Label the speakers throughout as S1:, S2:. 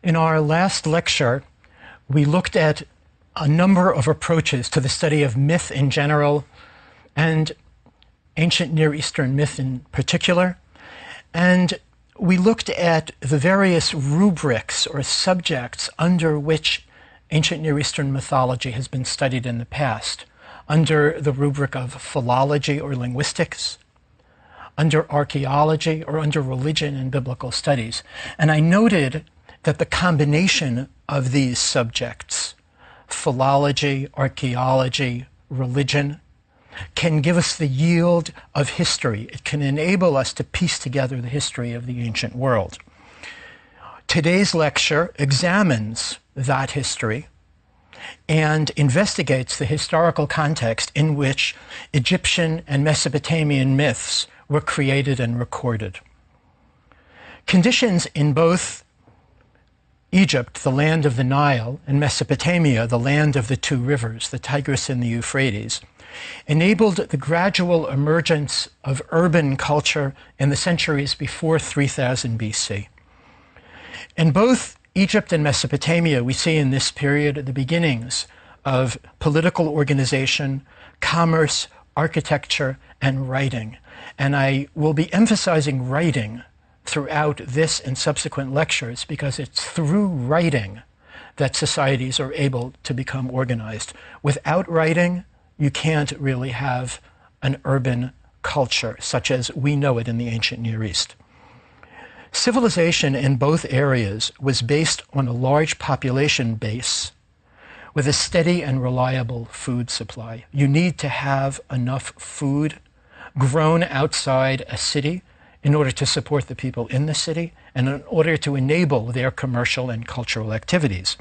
S1: In our last lecture, we looked at a number of approaches to the study of myth in general and ancient Near Eastern myth in particular. And we looked at the various rubrics or subjects under which ancient Near Eastern mythology has been studied in the past, under the rubric of philology or linguistics, under archaeology, or under religion and biblical studies. And I noted that the combination of these subjects, philology, archaeology, religion, can give us the yield of history. It can enable us to piece together the history of the ancient world. Today's lecture examines that history and investigates the historical context in which Egyptian and Mesopotamian myths were created and recorded. Conditions in both Egypt, the land of the Nile, and Mesopotamia, the land of the two rivers, the Tigris and the Euphrates, enabled the gradual emergence of urban culture in the centuries before 3000 BC. In both Egypt and Mesopotamia, we see in this period the beginnings of political organization, commerce, architecture, and writing. And I will be emphasizing writing throughout this and subsequent lectures because it's through writing that societies are able to become organized. Without writing, you can't really have an urban culture such as we know it in the ancient Near East. Civilization in both areas was based on a large population base with a steady and reliable food supply. You need to have enough food grown outside a city in order to support the people in the city and in order to enable their commercial and cultural activities.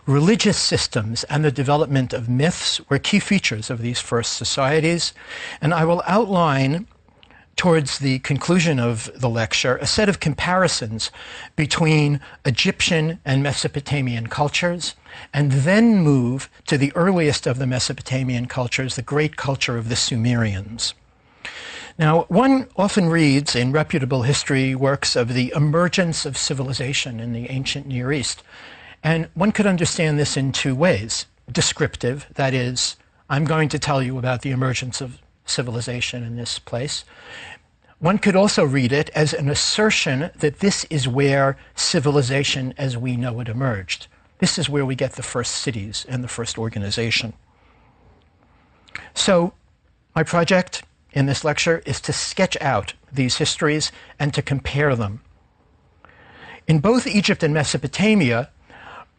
S1: Religious systems and the development of myths were key features of these first societies, and I will outline towards the conclusion of the lecture a set of comparisons between Egyptian and Mesopotamian cultures, and then move to the earliest of the Mesopotamian cultures, the great culture of the Sumerians. Now, one often reads in reputable history works of the emergence of civilization in the ancient Near East. And one could understand this in two ways. Descriptive, that is, I'm going to tell you about the emergence of civilization in this place. One could also read it as an assertion that this is where civilization as we know it emerged. This is where we get the first cities and the first organization. So my project in this lecture is to sketch out these histories and to compare them. In both Egypt and Mesopotamia,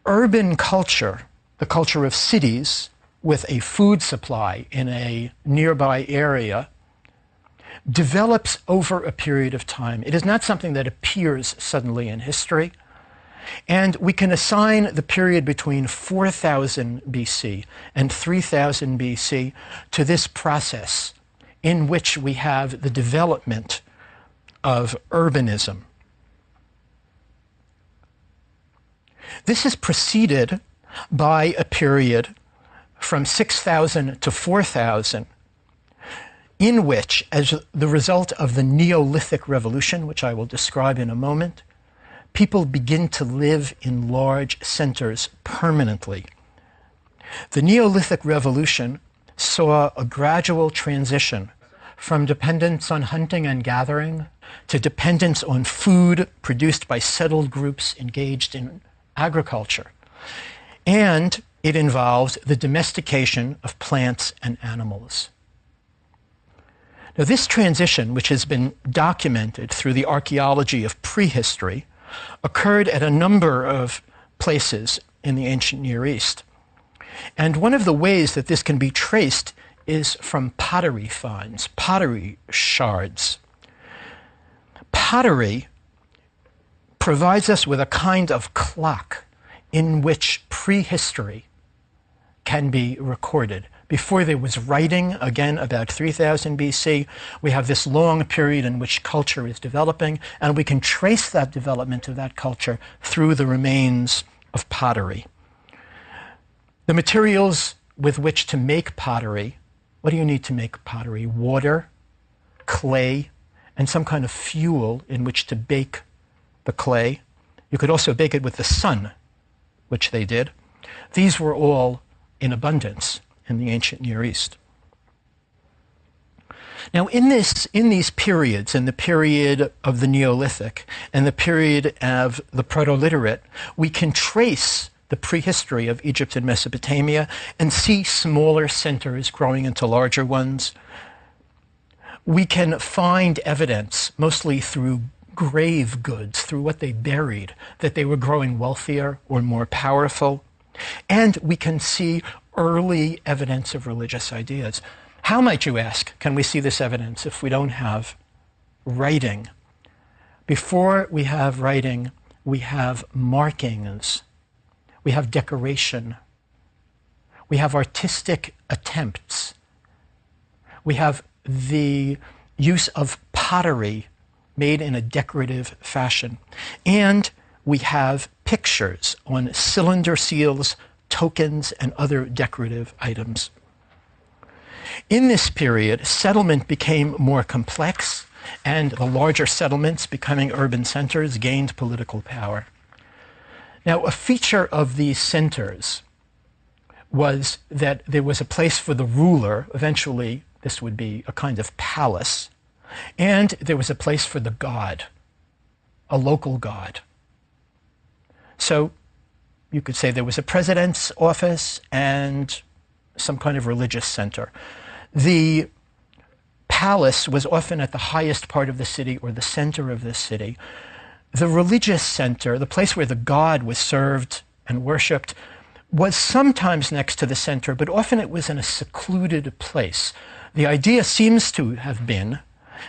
S1: urban culture, the culture of cities with a food supply in a nearby area, develops over a period of time. It is not something that appears suddenly in history. And we can assign the period between 4000 BC and 3000 BC to this process in which we have the development of urbanism. This is preceded by a period from 6000 to 4000 in which, as the result of the Neolithic Revolution, which I will describe in a moment, people begin to live in large centers permanently. The Neolithic Revolution saw a gradual transition from dependence on hunting and gathering to dependence on food produced by settled groups engaged in agriculture. And it involves the domestication of plants and animals. Now, this transition, which has been documented through the archaeology of prehistory, occurred at a number of places in the ancient Near East. And one of the ways that this can be traced is from pottery finds, pottery shards. Pottery provides us with a kind of clock in which prehistory can be recorded. Before there was writing, again about 3000 BC, we have this long period in which culture is developing, and we can trace that development of that culture through the remains of pottery. The materials with which to make pottery, what do you need to make pottery? Water, clay, and some kind of fuel in which to bake the clay. You could also bake it with the sun, which they did. These were all in abundance in the ancient Near East. Now, in these periods, in the period of the Neolithic and the period of the Proto-Literate, we can trace the prehistory of Egypt and Mesopotamia and see smaller centers growing into larger ones. We can find evidence, mostly through grave goods, through what they buried, that they were growing wealthier or more powerful. And we can see early evidence of religious ideas. How, might you ask, can we see this evidence if we don't have writing? Before we have writing, we have markings, we have decoration, we have artistic attempts, we have the use of pottery made in a decorative fashion, and we have pictures on cylinder seals, tokens, and other decorative items. In this period, settlement became more complex, and the larger settlements, becoming urban centers, gained political power. Now, a feature of these centers was that there was a place for the ruler. Eventually, this would be a kind of palace, and there was a place for the god, a local god. So you could say there was a president's office and some kind of religious center. The palace was often at the highest part of the city or the center of the city. The religious center, the place where the god was served and worshipped, was sometimes next to the center, but often it was in a secluded place. The idea seems to have been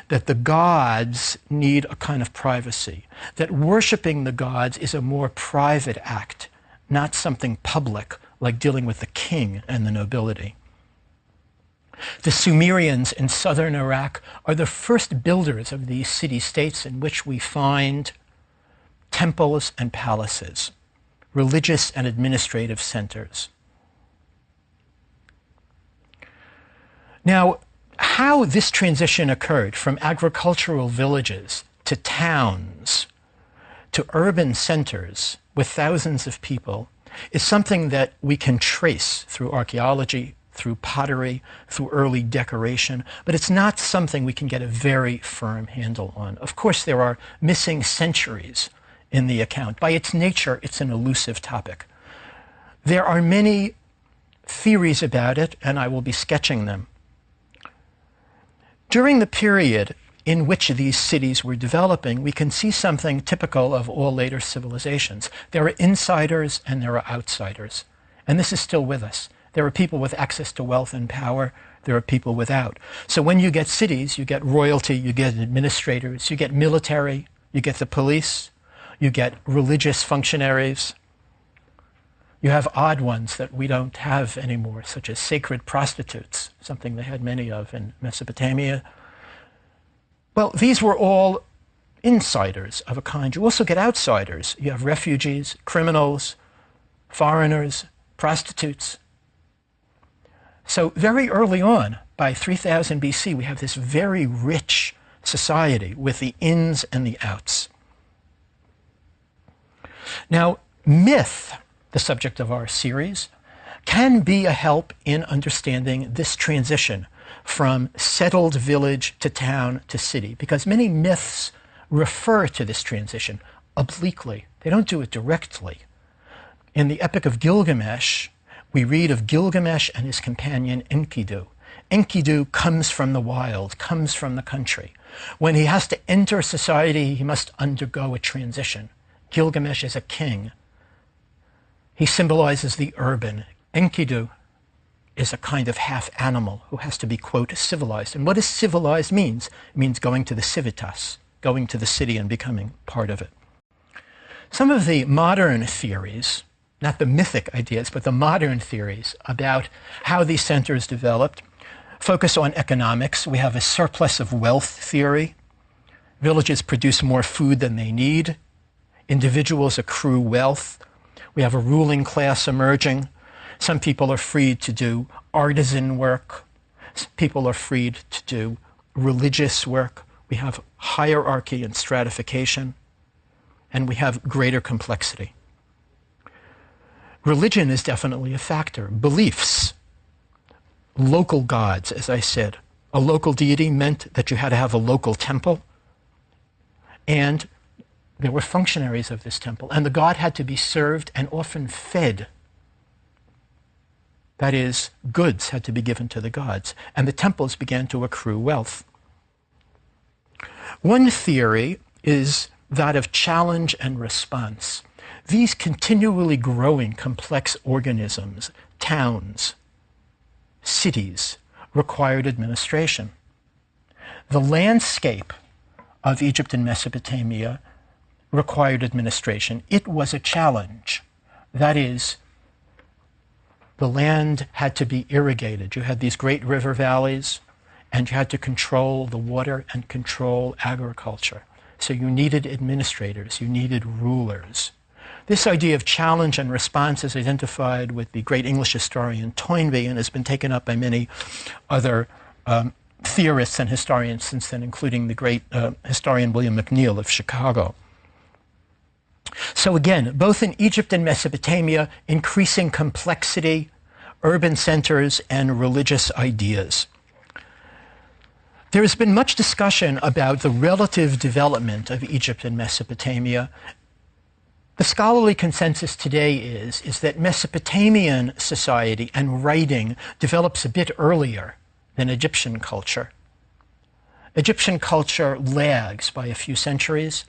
S1: that the gods need a kind of privacy, that worshiping the gods is a more private act, not something public, like dealing with the king and the nobility. The Sumerians in southern Iraq are the first builders of these city-states in which we find temples and palaces, religious and administrative centers. Now, how this transition occurred from agricultural villages to towns to urban centers with thousands of people is something that we can trace through archaeology, through pottery, through early decoration, but it's not something we can get a very firm handle on. Of course, there are missing centuries in the account. By its nature, it's an elusive topic. There are many theories about it, and I will be sketching them. During the period in which these cities were developing, we can see something typical of all later civilizations. There are insiders and there are outsiders, and this is still with us. There are people with access to wealth and power. There are people without. So when you get cities, you get royalty, you get administrators, you get military, you get the police, you get religious functionaries. You have odd ones that we don't have anymore, such as sacred prostitutes, something they had many of in Mesopotamia. Well, these were all insiders of a kind. You also get outsiders. You have refugees, criminals, foreigners, prostitutes. So very early on, by 3000 BC, we have this very rich society with the ins and the outs. Now, myth, the subject of our series, can be a help in understanding this transition from settled village to town to city, because many myths refer to this transition obliquely. They don't do it directly. In the Epic of Gilgamesh, we read of Gilgamesh and his companion Enkidu. Enkidu comes from the wild, comes from the country. When he has to enter society, he must undergo a transition. Gilgamesh is a king. He symbolizes the urban. Enkidu is a kind of half animal who has to be, quote, civilized. And what does civilized means? It means going to the civitas, going to the city and becoming part of it. Some of the modern theories, not the mythic ideas, but the modern theories about how these centers developed, focus on economics. We have a surplus of wealth theory. Villages produce more food than they need. Individuals accrue wealth. We have a ruling class emerging. Some people are freed to do artisan work. People are freed to do religious work. We have hierarchy and stratification. and we have greater complexity. Religion is definitely a factor. Beliefs, local gods, as I said. A local deity meant that you had to have a local temple, and there were functionaries of this temple, and the god had to be served and often fed. That is, goods had to be given to the gods, and the temples began to accrue wealth. One theory is that of challenge and response. These continually growing complex organisms, towns, cities, required administration. The landscape of Egypt and Mesopotamia required administration. It was a challenge. That is, the land had to be irrigated. You had these great river valleys, and you had to control the water and control agriculture. So you needed administrators, you needed rulers. This idea of challenge and response is identified with the great English historian Toynbee and has been taken up by many other theorists and historians since then, including the great historian William McNeill of Chicago. So again, both in Egypt and Mesopotamia, increasing complexity, urban centers, and religious ideas. There has been much discussion about the relative development of Egypt and Mesopotamia. The scholarly consensus today is that Mesopotamian society and writing develops a bit earlier than Egyptian culture. Egyptian culture lags by a few centuries,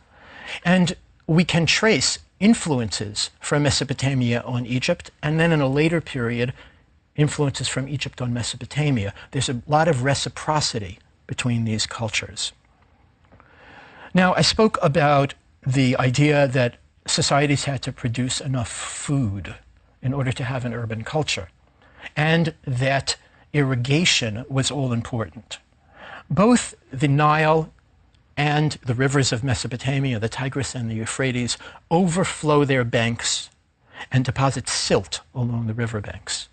S1: and we can trace influences from Mesopotamia on Egypt, and then in a later period, influences from Egypt on Mesopotamia. There's a lot of reciprocity between these cultures. Now, I spoke about the idea that societies had to produce enough food in order to have an urban culture, and that irrigation was all important. Both the Nile and the rivers of Mesopotamia, the Tigris and the Euphrates, overflow their banks and deposit silt along the riverbanks.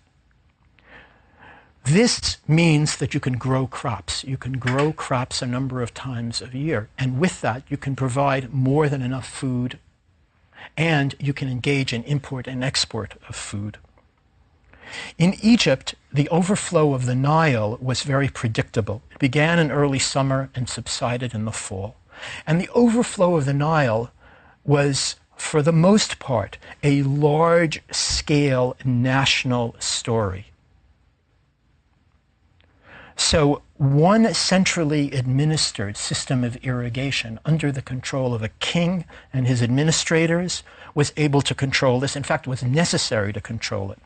S1: This means that you can grow crops. You can grow crops a number of times a year, and with that you can provide more than enough food, and you can engage in import and export of food. In Egypt, the overflow of the Nile was very predictable. It began in early summer and subsided in the fall. And the overflow of the Nile was, for the most part, a large-scale national story. So one centrally administered system of irrigation under the control of a king and his administrators was able to control this. In fact, it was necessary to control it.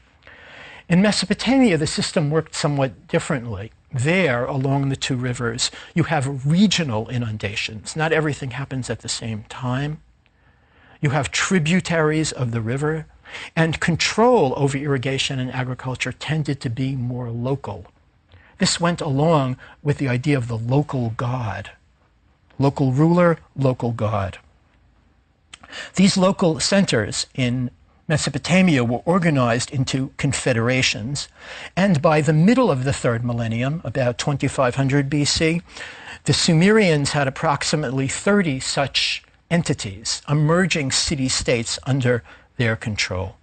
S1: In Mesopotamia, the system worked somewhat differently. There, along the two rivers, you have regional inundations. Not everything happens at the same time. You have tributaries of the river, and control over irrigation and agriculture tended to be more local. This went along with the idea of the local god. Local ruler, local god. These local centers in Mesopotamia were organized into confederations, and by the middle of the third millennium, about 2500 BC, the Sumerians had approximately 30 such entities, emerging city-states under their control.